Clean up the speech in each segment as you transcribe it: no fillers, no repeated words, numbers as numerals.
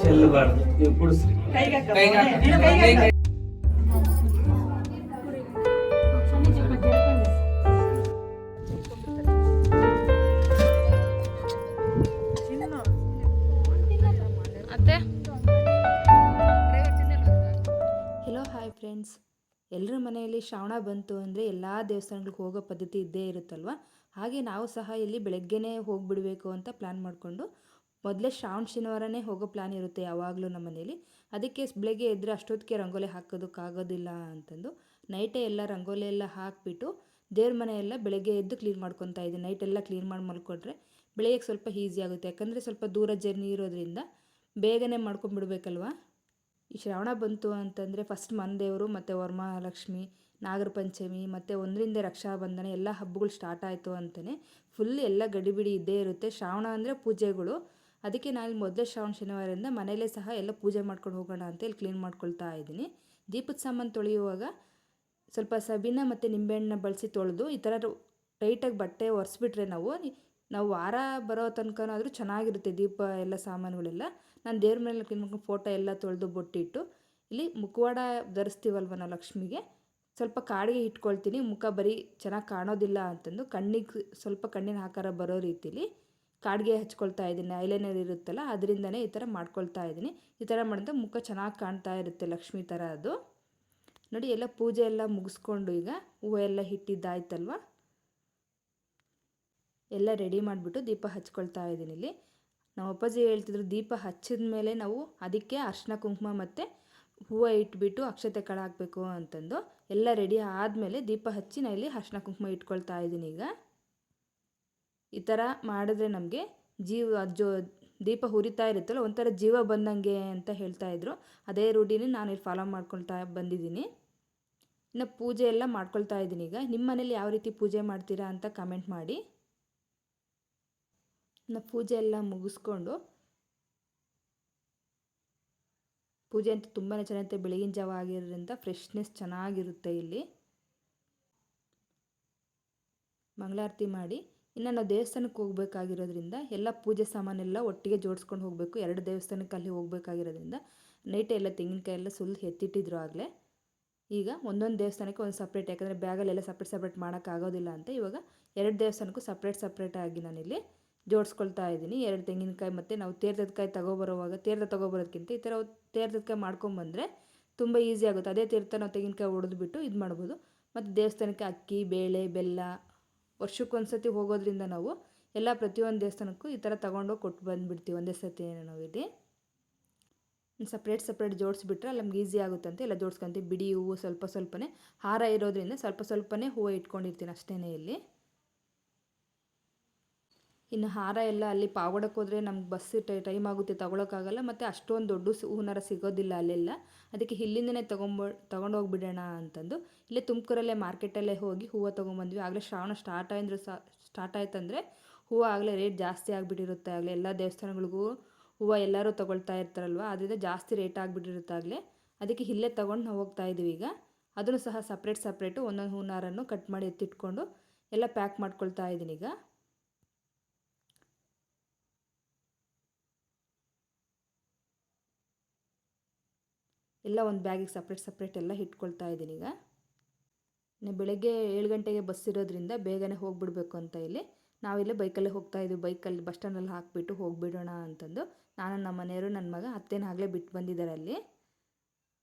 ಚೆಲ್ಲಬಾರ್ದು. ನೀವು ಕುಡಿಸ್ರಿ. Hello hi friends, ಎಲ್ಲರ ಮನೆಯಲ್ಲಿ ಶ್ರಾವಣ ಬಂತು ಅಂದರೆ ಎಲ್ಲ ದೇವಸ್ಥಾನಗಳಿಗೆ ಹೋಗೋ ಪದ್ಧತಿ ಇದ್ದೇ ಇರುತ್ತಲ್ವ. ಹಾಗೆ ನಾವು ಸಹ ಇಲ್ಲಿ ಬೆಳಗ್ಗೆನೇ ಹೋಗಿಬಿಡಬೇಕು ಅಂತ ಪ್ಲ್ಯಾನ್ ಮಾಡಿಕೊಂಡು ಮೊದಲೇ ಶ್ರಾವಣ ಶನಿವಾರನೇ ಹೋಗೋ ಪ್ಲ್ಯಾನ್ ಇರುತ್ತೆ ಯಾವಾಗಲೂ ನಮ್ಮ ಮನೇಲಿ. ಅದಕ್ಕೆ ಬೆಳಗ್ಗೆ ಎದ್ದರೆ ಅಷ್ಟೊತ್ತಿಗೆ ರಂಗೋಲಿ ಹಾಕೋದಕ್ಕಾಗೋದಿಲ್ಲ ಅಂತಂದು ನೈಟೇ ಎಲ್ಲ ರಂಗೋಲಿ ಎಲ್ಲ ಹಾಕಿಬಿಟ್ಟು ದೇವ್ರ ಮನೆಯೆಲ್ಲ ಬೆಳಗ್ಗೆ ಎದ್ದು ಕ್ಲೀನ್ ಮಾಡ್ಕೊತಾ ಇದ್ದೀನಿ. ನೈಟೆಲ್ಲ ಕ್ಲೀನ್ ಮಾಡಿ ಮಲ್ಕೊಂಡ್ರೆ ಬೆಳಗ್ಗೆ ಸ್ವಲ್ಪ ಈಸಿ ಆಗುತ್ತೆ, ಯಾಕಂದರೆ ಸ್ವಲ್ಪ ದೂರ ಜರ್ನಿ ಇರೋದ್ರಿಂದ ಬೇಗನೆ ಮಾಡ್ಕೊಂಡ್ಬಿಡ್ಬೇಕಲ್ವ. ಈ ಶ್ರಾವಣ ಬಂತು ಅಂತಂದರೆ ಫಸ್ಟ್ ಮನೆದೇವರು ಮತ್ತು ವರಮಹಾಲಕ್ಷ್ಮಿ, ನಾಗರ ಪಂಚಮಿ ಮತ್ತು ಒಂದರಿಂದ ರಕ್ಷಾಬಂಧನ ಎಲ್ಲ ಹಬ್ಬಗಳು ಸ್ಟಾರ್ಟ್ ಆಯಿತು ಅಂತಲೇ ಫುಲ್ ಎಲ್ಲ ಗಡಿಬಿಡಿ ಇದ್ದೇ ಇರುತ್ತೆ. ಶ್ರಾವಣ ಅಂದರೆ ಪೂಜೆಗಳು. ಅದಕ್ಕೆ ನಾನು ಮೊದಲೇ ಶ್ರಾವಣ ಶನಿವಾರದಿಂದ ಮನೆಯಲ್ಲೇ ಸಹ ಎಲ್ಲ ಪೂಜೆ ಮಾಡ್ಕೊಂಡು ಹೋಗೋಣ ಅಂತ ಇಲ್ಲಿ ಕ್ಲೀನ್ ಮಾಡ್ಕೊಳ್ತಾ ಇದ್ದೀನಿ. ದೀಪದ ಸಾಮಾನು ತೊಳೆಯುವಾಗ ಸ್ವಲ್ಪ ಸಬೀನ ಮತ್ತು ನಿಂಬೆಹಣ್ಣನ್ನ ಬಳಸಿ ತೊಳೆದು ಈ ಥರ ಟೈಟಾಗಿ ಬಟ್ಟೆ ಒರೆಸ್ಬಿಟ್ರೆ ನಾವು ವಾರ ಬರೋ ತನಕನಾದರೂ ಚೆನ್ನಾಗಿರುತ್ತೆ ದೀಪ ಎಲ್ಲ ಸಾಮಾನುಗಳೆಲ್ಲ. ನಾನು ದೇವ್ರ ಮೇಲೆ ಕ್ಲೀನ್ ಮಾಡ್ಕೊಂಡು ಫೋಟೋ ಎಲ್ಲ ತೊಳೆದು ಬೊಟ್ಟಿಟ್ಟು ಇಲ್ಲಿ ಮುಖವಾಡ ಧರಿಸ್ತೀವಲ್ವ ನಾವು ಲಕ್ಷ್ಮಿಗೆ, ಸ್ವಲ್ಪ ಕಾಡಿಗೆ ಇಟ್ಕೊಳ್ತೀನಿ. ಮುಖ ಬರೀ ಚೆನ್ನಾಗಿ ಕಾಣೋದಿಲ್ಲ ಅಂತಂದು ಕಣ್ಣಿಗೆ ಸ್ವಲ್ಪ ಕಣ್ಣಿನ ಆಕಾರ ಬರೋ ರೀತಿಲಿ ಕಾಡಿಗೆ ಹಚ್ಕೊಳ್ತಾ ಇದ್ದೀನಿ. ಐಲೈನರ್ ಇರುತ್ತಲ್ಲ ಅದರಿಂದನೇ ಈ ಥರ ಮಾಡ್ಕೊಳ್ತಾ ಇದ್ದೀನಿ. ಈ ಥರ ಮಾಡಿದ್ರೆ ಮುಖ ಚೆನ್ನಾಗಿ ಕಾಣ್ತಾ ಇರುತ್ತೆ ಲಕ್ಷ್ಮಿ ಥರ. ಅದು ನೋಡಿ, ಎಲ್ಲ ಪೂಜೆ ಎಲ್ಲ ಮುಗಿಸ್ಕೊಂಡು ಈಗ ಹೂವು ಎಲ್ಲ ಇಟ್ಟಿದ್ದಾಯ್ತಲ್ವ, ಎಲ್ಲ ರೆಡಿ ಮಾಡಿಬಿಟ್ಟು ದೀಪ ಹಚ್ಕೊಳ್ತಾ ಇದ್ದೀನಿ. ಇಲ್ಲಿ ನಮ್ಮ ಅಪ್ಪಾಜಿ ಹೇಳ್ತಿದ್ರು ದೀಪ ಹಚ್ಚಿದ ಮೇಲೆ ನಾವು ಅದಕ್ಕೆ ಅರಿಶಿನ ಕುಂಕುಮ ಮತ್ತು ಹೂವು ಇಟ್ಬಿಟ್ಟು ಅಕ್ಷತೆ ಕಾಳು ಹಾಕಬೇಕು ಅಂತಂದು ಎಲ್ಲ ರೆಡಿ ಆದಮೇಲೆ ದೀಪ ಹಚ್ಚಿ ನಾನು ಇಲ್ಲಿ ಅರಿಶಿನ ಕುಂಕುಮ ಇಟ್ಕೊಳ್ತಾ ಇದ್ದೀನಿ. ಈಗ ಈ ಥರ ಮಾಡಿದ್ರೆ ನಮಗೆ ದೀಪ ಉರಿತಾ ಇರುತ್ತಲ್ಲ ಒಂಥರ ಜೀವ ಬಂದಂಗೆ ಅಂತ ಹೇಳ್ತಾಯಿದ್ರು. ಅದೇ ರೂಢಿನೇ ನಾನು ಇಲ್ಲಿ ಫಾಲೋ ಮಾಡ್ಕೊಳ್ತಾ ಬಂದಿದ್ದೀನಿ. ಇನ್ನು ಪೂಜೆ ಎಲ್ಲ ಮಾಡ್ಕೊಳ್ತಾ ಇದ್ದೀನಿ. ಈಗ ನಿಮ್ಮ ಮನೇಲಿ ಯಾವ ರೀತಿ ಪೂಜೆ ಮಾಡ್ತೀರಾ ಅಂತ ಕಮೆಂಟ್ ಮಾಡಿ. ಇನ್ನು ಪೂಜೆ ಎಲ್ಲ ಮುಗಿಸ್ಕೊಂಡು ಪೂಜೆ ಅಂತೂ ತುಂಬಾ ಚೆನ್ನಾಗಿರುತ್ತೆ. ಬೆಳಗಿನ ಜಾವ ಆಗಿರೋದ್ರಿಂದ ಫ್ರೆಶ್ನೆಸ್ ಚೆನ್ನಾಗಿರುತ್ತೆ. ಇಲ್ಲಿ ಮಂಗಳಾರತಿ ಮಾಡಿ ಇನ್ನು ನಾವು ದೇವಸ್ಥಾನಕ್ಕೆ ಹೋಗಬೇಕಾಗಿರೋದ್ರಿಂದ ಎಲ್ಲ ಪೂಜೆ ಸಾಮಾನೆಲ್ಲ ಒಟ್ಟಿಗೆ ಜೋಡಿಸ್ಕೊಂಡು ಹೋಗಬೇಕು. 2 ದೇವಸ್ಥಾನಕ್ಕೆ ಅಲ್ಲಿ ಹೋಗಬೇಕಾಗಿರೋದ್ರಿಂದ ನೈಟೇ ಎಲ್ಲ ತೆಂಗಿನಕಾಯಿ ಎಲ್ಲ ಸುಲಿದು ಎತ್ತಿಟ್ಟಿದ್ರು ಆಗಲೇ. ಈಗ ಒಂದೊಂದು ದೇವಸ್ಥಾನಕ್ಕೆ ಒಂದು ಸಪ್ರೇಟ್, ಯಾಕಂದರೆ ಬ್ಯಾಗಲ್ಲೆಲ್ಲ ಸಪ್ರೇಟ್ ಮಾಡೋಕ್ಕಾಗೋದಿಲ್ಲ ಅಂತ ಇವಾಗ 2 ದೇವಸ್ಥಾನಕ್ಕೂ ಸಪ್ರೇಟಾಗಿ ನಾನಿಲ್ಲಿ ಜೋಡಿಸ್ಕೊಳ್ತಾ ಇದ್ದೀನಿ. 2 ತೆಂಗಿನಕಾಯಿ ಮತ್ತು ನಾವು ತೀರ್ಥದಕಾಯಿ ತೊಗೊಬರೋದಕ್ಕಿಂತ ಈ ಥರ ತೀರ್ಥದಕಾಯಿ ಮಾಡ್ಕೊಂಬಂದರೆ ತುಂಬ ಈಸಿ ಆಗುತ್ತೆ. ಅದೇ ತೀರ್ಥ ನಾವು ತೆಂಗಿನಕಾಯಿ ಹೊಡೆದ್ಬಿಟ್ಟು ಇದು ಮಾಡ್ಬೋದು. ಮತ್ತು ದೇವಸ್ಥಾನಕ್ಕೆ ಅಕ್ಕಿ, ಬೇಳೆ, ಬೆಲ್ಲ ವರ್ಷಕ್ಕೊಂದ್ಸತಿ ಹೋಗೋದ್ರಿಂದ ನಾವು ಎಲ್ಲ ಪ್ರತಿಯೊಂದು ದೇವಸ್ಥಾನಕ್ಕೂ ಈ ಥರ ತೊಗೊಂಡೋಗಿ ಕೊಟ್ಟು ಬಂದುಬಿಡ್ತೀವಿ ಒಂದೇ ಸತಿ. ನಾವು ಇಲ್ಲಿ ಸಪ್ರೇಟ್ ಜೋಡಿಸ್ಬಿಟ್ರೆ ಅಲ್ಲಿ ನಮ್ಗೆ ಈಸಿ ಆಗುತ್ತೆ ಅಂತ ಎಲ್ಲ ಜೋಡಿಸ್ಕೊಂತೀವಿ. ಬಿಡಿ ಹೂವು ಸ್ವಲ್ಪನೇ, ಹಾರ ಇರೋದ್ರಿಂದ ಸ್ವಲ್ಪನೇ ಹೂವು ಇಟ್ಕೊಂಡಿರ್ತೀನಿ ಅಷ್ಟೇ ಇಲ್ಲಿ. ಇನ್ನು ಹಾರ ಎಲ್ಲ ಅಲ್ಲಿ ಪಾವಗಡಕ್ಕೆ ಹೋದರೆ ನಮ್ಗೆ ಬಸ್ ಟೈಮ್ ಆಗುತ್ತೆ, ತೊಗೊಳಕ್ಕಾಗಲ್ಲ. ಮತ್ತು ಅಷ್ಟೊಂದು ದೊಡ್ಡ ಹೂನಾರ ಸಿಗೋದಿಲ್ಲ ಅಲ್ಲೆಲ್ಲ. ಅದಕ್ಕೆ ಇಲ್ಲಿಂದನೇ ತೊಗೊಂಡೋಗ್ಬಿಡೋಣ ಅಂತಂದು ಇಲ್ಲೇ ತುಮಕೂರಲ್ಲೇ ಮಾರ್ಕೆಟಲ್ಲೇ ಹೋಗಿ ಹೂವು ತೊಗೊಂಬಂದ್ವಿ. ಆಗಲೇ ಶ್ರಾವಣ ಸ್ಟಾರ್ಟ್ ಆಯ್ತಂದರೆ ಹೂವು ಆಗಲೇ ರೇಟ್ ಜಾಸ್ತಿ ಆಗಿಬಿಟ್ಟಿರುತ್ತೆ. ಆಗಲೇ ಎಲ್ಲ ದೇವಸ್ಥಾನಗಳಿಗೂ ಹೂವು ಎಲ್ಲರೂ ತೊಗೊಳ್ತಾ ಇರ್ತಾರಲ್ವ, ಅದರಿಂದ ಜಾಸ್ತಿ ರೇಟ್ ಆಗಿಬಿಟ್ಟಿರುತ್ತೆ ಆಗಲೇ. ಅದಕ್ಕೆ ಇಲ್ಲೇ ತೊಗೊಂಡು ನಾವು ಹೋಗ್ತಾ ಇದ್ದೀವಿ. ಈಗ ಅದನ್ನು ಸಹ ಸಪ್ರೇಟು ಒಂದೊಂದು ಹೂನಾರನ್ನು ಕಟ್ ಮಾಡಿ ಎತ್ತಿಟ್ಕೊಂಡು ಎಲ್ಲ ಪ್ಯಾಕ್ ಮಾಡ್ಕೊಳ್ತಾ ಇದ್ದೀನಿ. ಈಗ ಎಲ್ಲ ಒಂದು ಬ್ಯಾಗಿಗೆ ಸಪ್ರೇಟ್ ಎಲ್ಲ ಇಟ್ಕೊಳ್ತಾ ಇದ್ದೀನಿ. ಈಗ ಬೆಳಗ್ಗೆ 7 ಗಂಟೆಗೆ ಬಸ್ ಇರೋದ್ರಿಂದ ಬೇಗನೆ ಹೋಗಿಬಿಡ್ಬೇಕು ಅಂತ ಇಲ್ಲಿ ನಾವಿಲ್ಲೇ ಬೈಕಲ್ಲೇ ಹೋಗ್ತಾ ಇದ್ದೀವಿ. ಬೈಕಲ್ಲಿ ಬಸ್ ಸ್ಟ್ಯಾಂಡಲ್ಲಿ ಹಾಕಿಬಿಟ್ಟು ಹೋಗಿಬಿಡೋಣ ಅಂತಂದು ನಾನು, ನಮ್ಮ ಮನೆಯವರು, ನನ್ನ ಮಗ, ಅತ್ತೇನ ಆಗಲೇ ಬಿಟ್ಟು ಬಂದಿದ್ದಾರೆ. ಅಲ್ಲಿ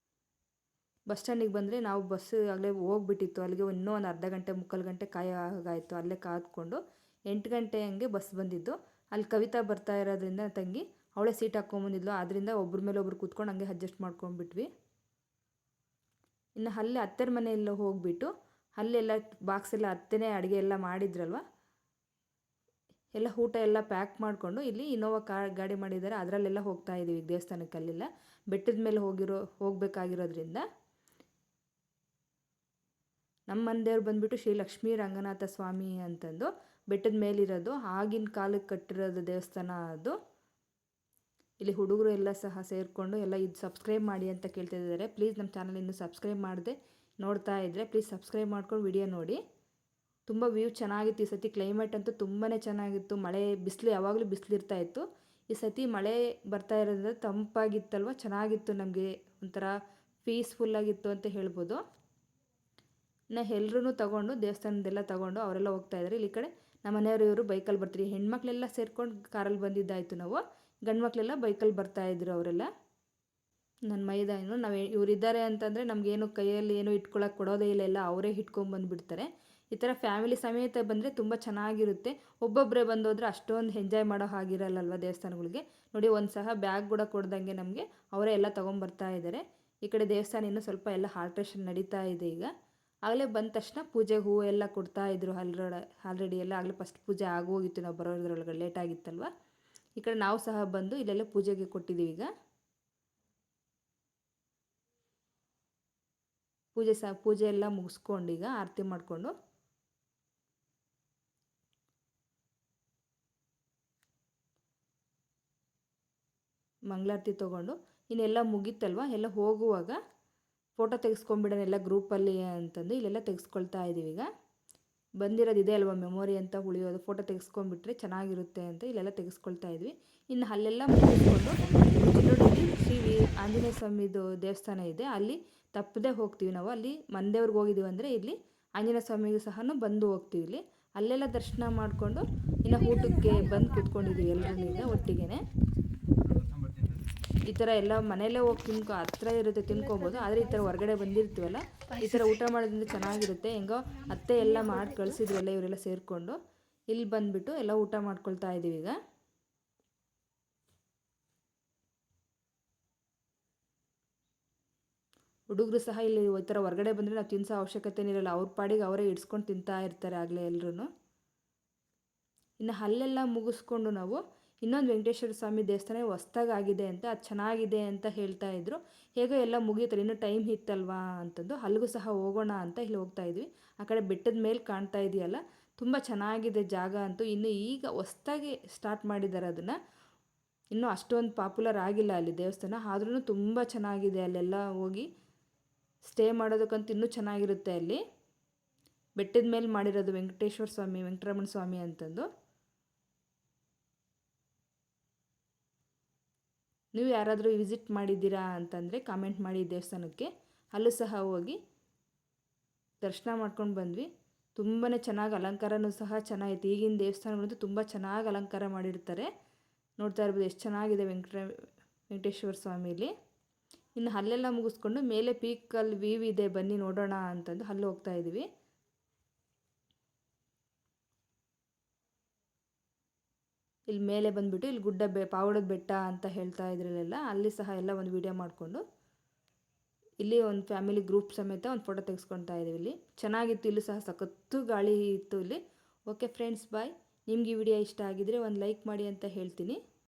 ಬಸ್ ಸ್ಟ್ಯಾಂಡಿಗೆ ಬಂದರೆ ನಾವು ಬಸ್ ಆಗಲೇ ಹೋಗ್ಬಿಟ್ಟಿತ್ತು. ಅಲ್ಲಿಗೆ ಇನ್ನೂ ಒಂದು ಅರ್ಧ ಗಂಟೆ ಮುಕ್ಕಾಲು ಗಂಟೆ ಕಾಯೋಗಾಯಿತು. ಅಲ್ಲೇ ಕಾದ್ಕೊಂಡು 8 ಗಂಟೆ ಹಂಗೆ ಬಸ್ ಬಂದಿದ್ದು. ಅಲ್ಲಿ ಕವಿತಾ ಬರ್ತಾ ಇರೋದ್ರಿಂದ ತಂಗಿ ಅವಳೇ ಸೀಟ್ ಹಾಕ್ಕೊಂಬಂದಿದ್ಲು. ಆದ್ದರಿಂದ ಒಬ್ರ ಮೇಲೆ ಒಬ್ರು ಕೂತ್ಕೊಂಡು ಹಂಗೆ ಅಡ್ಜಸ್ಟ್ ಮಾಡ್ಕೊಂಡ್ಬಿಟ್ವಿ. ಇನ್ನು ಅಲ್ಲಿ ಅತ್ತೆರ ಮನೆಯೆಲ್ಲ ಹೋಗಿಬಿಟ್ಟು ಅಲ್ಲೆಲ್ಲ ಬಾಕ್ಸ್ ಎಲ್ಲ ಅತ್ತೆನೇ ಅಡುಗೆ ಎಲ್ಲ ಮಾಡಿದ್ರಲ್ವ, ಎಲ್ಲ ಊಟ ಎಲ್ಲ ಪ್ಯಾಕ್ ಮಾಡಿಕೊಂಡು ಇಲ್ಲಿ ಇನ್ನೋವಾ ಗಾಡಿ ಮಾಡಿದ್ದಾರೆ, ಅದರಲ್ಲೆಲ್ಲ ಹೋಗ್ತಾ ಇದ್ದೀವಿ ದೇವಸ್ಥಾನಕ್ಕೆ. ಅಲ್ಲೆಲ್ಲ ಬೆಟ್ಟದ ಮೇಲೆ ಹೋಗಬೇಕಾಗಿರೋದ್ರಿಂದ ನಮ್ಮ ಮನೆದೇವ್ರು ಬಂದುಬಿಟ್ಟು ಶ್ರೀ ಲಕ್ಷ್ಮೀ ರಂಗನಾಥ ಸ್ವಾಮಿ ಅಂತಂದು ಬೆಟ್ಟದ ಮೇಲಿರೋದು, ಆಗಿನ ಕಾಲಕ್ಕೆ ಕಟ್ಟಿರೋದು ದೇವಸ್ಥಾನ ಅದು. ಇಲ್ಲಿ ಹುಡುಗರು ಎಲ್ಲ ಸಹ ಸೇರಿಕೊಂಡು ಎಲ್ಲ ಇದು ಸಬ್ಸ್ಕ್ರೈಬ್ ಮಾಡಿ ಅಂತ ಕೇಳ್ತಿದ್ದಾರೆ. ಪ್ಲೀಸ್ ನಮ್ಮ ಚಾನಲ್ ಇನ್ನೂ ಸಬ್ಸ್ಕ್ರೈಬ್ ಮಾಡದೆ ನೋಡ್ತಾ ಇದ್ದರೆ ಪ್ಲೀಸ್ ಸಬ್ಸ್ಕ್ರೈಬ್ ಮಾಡ್ಕೊಂಡು ವಿಡಿಯೋ ನೋಡಿ. ತುಂಬ ವ್ಯೂ ಚೆನ್ನಾಗಿತ್ತು ಈ ಸತಿ. ಕ್ಲೈಮೇಟ್ ಅಂತೂ ತುಂಬಾ ಚೆನ್ನಾಗಿತ್ತು. ಬಿಸಿಲು ಯಾವಾಗಲೂ ಬಿಸಿಲಿರ್ತಾಯಿತ್ತು. ಈ ಸತಿ ಮಳೆ ಬರ್ತಾ ಇರೋದ್ರಿಂದ ತಂಪಾಗಿತ್ತಲ್ವ, ಚೆನ್ನಾಗಿತ್ತು, ನಮಗೆ ಒಂಥರ ಪೀಸ್ಫುಲ್ಲಾಗಿತ್ತು ಅಂತ ಹೇಳ್ಬೋದು. ಇನ್ನು ಎಲ್ಲರೂ ತೊಗೊಂಡು ದೇವಸ್ಥಾನದೆಲ್ಲ ತೊಗೊಂಡು ಅವರೆಲ್ಲ ಹೋಗ್ತಾಯಿದ್ದಾರೆ. ಇಲ್ಲಿ ಕಡೆ ನಮ್ಮ ಮನೆಯವರು ಇವರು ಬೈಕಲ್ಲಿ ಬರ್ತೀರಿ, ಹೆಣ್ಮಕ್ಳೆಲ್ಲ ಸೇರ್ಕೊಂಡು ಕಾರಲ್ಲಿ ಬಂದಿದ್ದಾಯಿತು. ನಾವು ಗಂಡು ಮಕ್ಕಳೆಲ್ಲ ಬೈಕಲ್ಲಿ ಬರ್ತಾಯಿದ್ರು ಅವರೆಲ್ಲ. ನನ್ನ ಮೈದಾನು ನಾವು ಇವರಿದ್ದಾರೆ ಅಂತಂದರೆ ನಮಗೇನು ಕೈಯಲ್ಲಿ ಏನೂ ಇಟ್ಕೊಳಕ್ಕೆ ಕೊಡೋದೇ ಇಲ್ಲ, ಎಲ್ಲ ಅವರೇ ಇಟ್ಕೊಂಬಂದುಬಿಡ್ತಾರೆ. ಈ ಥರ ಫ್ಯಾಮಿಲಿ ಸಮೇತ ಬಂದರೆ ತುಂಬ ಚೆನ್ನಾಗಿರುತ್ತೆ. ಒಬ್ಬೊಬ್ಬರೇ ಬಂದೋದ್ರೆ ಅಷ್ಟೊಂದು ಎಂಜಾಯ್ ಮಾಡೋ ಹಾಗಿರಲ್ಲಲ್ವ ದೇವಸ್ಥಾನಗಳಿಗೆ. ನೋಡಿ, ಒಂದು ಸಹ ಬ್ಯಾಗ್ ಕೂಡ ಕೊಡ್ದಂಗೆ ನಮಗೆ ಅವರೇ ಎಲ್ಲ ತೊಗೊಂಬರ್ತಾ ಇದ್ದಾರೆ. ಈ ಕಡೆ ದೇವಸ್ಥಾನ ಇನ್ನೂ ಸ್ವಲ್ಪ ಎಲ್ಲ ಆಲ್ಟ್ರೇಷನ್ ನಡೀತಾ ಇದೆ ಈಗ. ಆಗಲೇ ಬಂದ ತಕ್ಷಣ ಪೂಜೆ ಹೂವು ಎಲ್ಲ ಕೊಡ್ತಾಯಿದ್ರು. ಆಲ್ರೆಡಿ ಎಲ್ಲ ಆಗಲೇ ಫಸ್ಟ್ ಪೂಜೆ ಆಗೋಗಿತ್ತು, ನಾವು ಬರೋದ್ರೊಳಗೆ ಲೇಟ್ ಆಗಿತ್ತಲ್ವ. ಈ ಕಡೆ ನಾವು ಸಹ ಬಂದು ಇಲ್ಲೆಲ್ಲ ಪೂಜೆಗೆ ಕೊಟ್ಟಿದ್ದೀವಿ. ಈಗ ಪೂಜೆ ಎಲ್ಲ ಮುಗಿಸ್ಕೊಂಡು ಈಗ ಆರತಿ ಮಾಡಿಕೊಂಡು ಮಂಗಳಾರತಿ ತೊಗೊಂಡು ಇನ್ನೆಲ್ಲ ಮುಗೀತಲ್ವ, ಎಲ್ಲ ಹೋಗುವಾಗ ಫೋಟೋ ತೆಗೆಸ್ಕೊಂಬಿಡೋಣ ಎಲ್ಲ ಗ್ರೂಪಲ್ಲಿ ಅಂತಂದು ಇಲ್ಲೆಲ್ಲ ತೆಗೆಸ್ಕೊಳ್ತಾ ಇದ್ದೀವಿ. ಈಗ ಬಂದಿರೋದು ಇದೆ ಅಲ್ವ ಮೆಮೊರಿ ಅಂತ ಉಳಿಯೋದು, ಫೋಟೋ ತೆಗೆಸ್ಕೊಂಡ್ಬಿಟ್ರೆ ಚೆನ್ನಾಗಿರುತ್ತೆ ಅಂತ ಇಲ್ಲೆಲ್ಲ ತೆಗೆಸ್ಕೊಳ್ತಾ ಇದ್ವಿ. ಇನ್ನು ಅಲ್ಲೆಲ್ಲ ಮುಗಿಸ್ಕೊಂಡು ಉಚ್ಚಿಲೋಡಲ್ಲಿ ಶ್ರೀ ಆಂಜನೇಯ ಸ್ವಾಮಿದು ದೇವಸ್ಥಾನ ಇದೆ, ಅಲ್ಲಿ ತಪ್ಪದೆ ಹೋಗ್ತೀವಿ ನಾವು. ಅಲ್ಲಿ ಮಂದೇವ್ರಿಗೆ ಹೋಗಿದ್ದೀವಿ ಅಂದರೆ ಇಲ್ಲಿ ಆಂಜನೇಯ ಸ್ವಾಮಿಗೂ ಸಹ ಬಂದು ಹೋಗ್ತೀವಿ. ಇಲ್ಲಿ ಅಲ್ಲೆಲ್ಲ ದರ್ಶನ ಮಾಡಿಕೊಂಡು ಇನ್ನು ಊಟಕ್ಕೆ ಬಂದು ಕೂತ್ಕೊಂಡಿದ್ದೀವಿ ಎಲ್ಲರೂ ಈಗ ಒಟ್ಟಿಗೆ. ಈ ಥರ ಎಲ್ಲ ಮನೆಯಲ್ಲೇ ಹೋಗಿ ಹತ್ರ ಇರುತ್ತೆ, ತಿನ್ಕೊಬೋದು. ಆದರೆ ಈ ಥರ ಹೊರಗಡೆ ಬಂದಿರ್ತೀವಲ್ಲ, ಈ ಥರ ಊಟ ಮಾಡೋದ್ರಿಂದ ಚೆನ್ನಾಗಿರುತ್ತೆ. ಹೆಂಗೋ ಅತ್ತೆ ಎಲ್ಲ ಮಾಡಿ ಕಳಿಸಿದ್ವಲ್ಲ ಇವರೆಲ್ಲ ಸೇರಿಕೊಂಡು ಇಲ್ಲಿ ಬಂದುಬಿಟ್ಟು ಎಲ್ಲ ಊಟ ಮಾಡ್ಕೊಳ್ತಾ ಇದ್ದೀವಿ. ಈಗ ಹುಡುಗರು ಸಹ ಇಲ್ಲಿ ಈ ಥರ ಹೊರಗಡೆ ಬಂದರೆ ನಾವು ತಿನ್ನಿಸೋ ಅವಶ್ಯಕತೆ ಇರಲ್ಲ, ಅವ್ರ ಪಾಡಿಗೆ ಅವರೇ ಇಡ್ಸ್ಕೊಂಡು ತಿಂತಾ ಇರ್ತಾರೆ ಆಗಲೇ ಎಲ್ಲರೂ. ಇನ್ನು ಅಲ್ಲೆಲ್ಲ ಮುಗಿಸ್ಕೊಂಡು ನಾವು ಇನ್ನೊಂದು ವೆಂಕಟೇಶ್ವರ ಸ್ವಾಮಿ ದೇವಸ್ಥಾನ ಹೊಸ್ದಾಗಿ ಆಗಿದೆ ಅಂತ, ಅದು ಚೆನ್ನಾಗಿದೆ ಅಂತ ಹೇಳ್ತಾ ಇದ್ರು. ಹೇಗೋ ಎಲ್ಲ ಮುಗಿಯುತ್ತಲ್ಲ, ಇನ್ನೂ ಟೈಮ್ ಇತ್ತಲ್ವಾ ಅಂತಂದು ಅಲ್ಲಿಗೂ ಸಹ ಹೋಗೋಣ ಅಂತ ಇಲ್ಲಿ ಹೋಗ್ತಾ ಇದ್ವಿ. ಆ ಕಡೆ ಬೆಟ್ಟದ ಮೇಲೆ ಕಾಣ್ತಾ ಇದೆಯಲ್ಲ, ತುಂಬ ಚೆನ್ನಾಗಿದೆ ಜಾಗ ಅಂತೂ. ಇನ್ನು ಈಗ ಹೊಸ್ದಾಗಿ ಸ್ಟಾರ್ಟ್ ಮಾಡಿದ್ದಾರೆ ಅದನ್ನು, ಇನ್ನೂ ಅಷ್ಟೊಂದು ಪಾಪ್ಯುಲರ್ ಆಗಿಲ್ಲ ಅಲ್ಲಿ ದೇವಸ್ಥಾನ, ಆದ್ರೂ ತುಂಬ ಚೆನ್ನಾಗಿದೆ. ಅಲ್ಲೆಲ್ಲ ಹೋಗಿ ಸ್ಟೇ ಮಾಡೋದಕ್ಕಂತೂ ಇನ್ನೂ ಚೆನ್ನಾಗಿರುತ್ತೆ. ಅಲ್ಲಿ ಬೆಟ್ಟದ ಮೇಲೆ ಮಾಡಿರೋದು ವೆಂಕಟೇಶ್ವರ ಸ್ವಾಮಿ, ವೆಂಕಟರಮಣ ಸ್ವಾಮಿ ಅಂತಂದು. ನೀವು ಯಾರಾದರೂ ವಿಸಿಟ್ ಮಾಡಿದ್ದೀರಾ ಅಂತಂದರೆ ಕಾಮೆಂಟ್ ಮಾಡಿ ದೇವಸ್ಥಾನಕ್ಕೆ. ಅಲ್ಲೂ ಸಹ ಹೋಗಿ ದರ್ಶನ ಮಾಡ್ಕೊಂಡು ಬಂದ್ವಿ. ತುಂಬಾ ಚೆನ್ನಾಗಿ ಅಲಂಕಾರನೂ ಸಹ ಚೆನ್ನಾಗಿತ್ತು. ಈಗಿನ ದೇವಸ್ಥಾನಗಳಂತೂ ತುಂಬ ಚೆನ್ನಾಗಿ ಅಲಂಕಾರ ಮಾಡಿರ್ತಾರೆ. ನೋಡ್ತಾ ಇರ್ಬೋದು ಎಷ್ಟು ಚೆನ್ನಾಗಿದೆ ವೆಂಕಟೇಶ್ವರ ಸ್ವಾಮಿಲಿ. ಇನ್ನು ಅಲ್ಲೆಲ್ಲ ಮುಗಿಸ್ಕೊಂಡು ಮೇಲೆ ಪೀಕಲ್ಲಿ ವ್ಯೂ ಇದೆ, ಬನ್ನಿ ನೋಡೋಣ ಅಂತಂದು ಅಲ್ಲಿ ಹೋಗ್ತಾ ಇದ್ವಿ. ಇಲ್ಲಿ ಮೇಲೆ ಬಂದುಬಿಟ್ಟು ಇಲ್ಲಿ ಗುಡ್ಡ ಪಾವಡದ ಬೆಟ್ಟ ಅಂತ ಹೇಳ್ತಾ ಇದ್ರಲ್ಲೆಲ್ಲ, ಅಲ್ಲಿ ಸಹ ಎಲ್ಲ ಒಂದು ವಿಡಿಯೋ ಮಾಡಿಕೊಂಡು ಇಲ್ಲಿ ಒಂದು ಫ್ಯಾಮಿಲಿ ಗ್ರೂಪ್ ಸಮೇತ ಒಂದು ಫೋಟೋ ತೆಗೆಸ್ಕೊಳ್ತಾ ಇದ್ದೀವಿ. ಇಲ್ಲಿ ಚೆನ್ನಾಗಿತ್ತು, ಇಲ್ಲೂ ಸಹ ಸಖತ್ತು ಗಾಳಿ ಇತ್ತು ಇಲ್ಲಿ. ಓಕೆ ಫ್ರೆಂಡ್ಸ್, ಬಾಯ್. ನಿಮ್ಗೆ ಈ ವಿಡಿಯೋ ಇಷ್ಟ ಆಗಿದರೆ ಒಂದು ಲೈಕ್ ಮಾಡಿ ಅಂತ ಹೇಳ್ತೀನಿ.